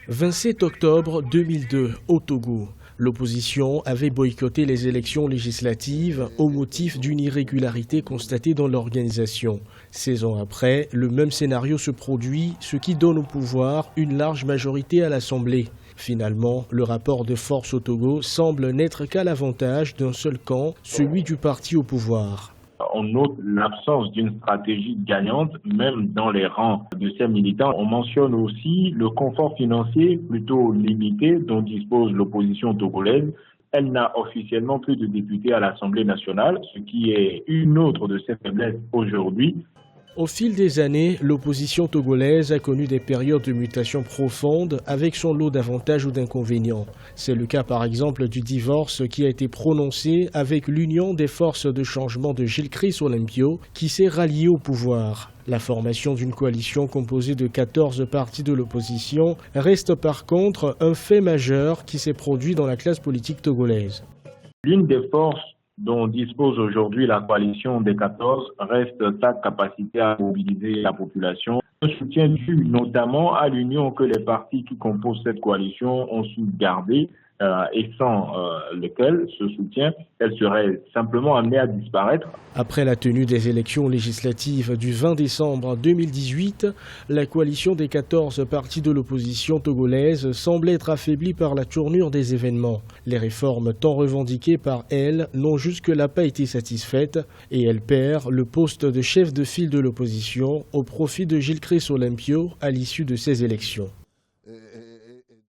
27 octobre 2002, au Togo. L'opposition avait boycotté les élections législatives au motif d'une irrégularité constatée dans l'organisation. 16 ans après, le même scénario se produit, ce qui donne au pouvoir une large majorité à l'Assemblée. Finalement, le rapport de force au Togo semble n'être qu'à l'avantage d'un seul camp, celui du parti au pouvoir. On note l'absence d'une stratégie gagnante, même dans les rangs de ces militants. On mentionne aussi le confort financier plutôt limité dont dispose l'opposition togolaise. Elle n'a officiellement plus de députés à l'Assemblée nationale, ce qui est une autre de ses faiblesses aujourd'hui. Au fil des années, l'opposition togolaise a connu des périodes de mutation profonde avec son lot d'avantages ou d'inconvénients. C'est le cas par exemple du divorce qui a été prononcé avec l'union des forces de changement de Gilles Chryss-Olympio qui s'est rallié au pouvoir. La formation d'une coalition composée de 14 partis de l'opposition reste par contre un fait majeur qui s'est produit dans la classe politique togolaise. L'une des forces dont dispose aujourd'hui la coalition des 14 reste sa capacité à mobiliser la population. Un soutien dû notamment à l'union que les partis qui composent cette coalition ont su garder et sans lequel ce soutien, elle serait simplement amenée à disparaître. Après la tenue des élections législatives du 20 décembre 2018, la coalition des 14 partis de l'opposition togolaise semble être affaiblie par la tournure des événements. Les réformes tant revendiquées par elle n'ont jusque-là pas été satisfaites et elle perd le poste de chef de file de l'opposition au profit de Gilles Chryss-Olympio à l'issue de ces élections.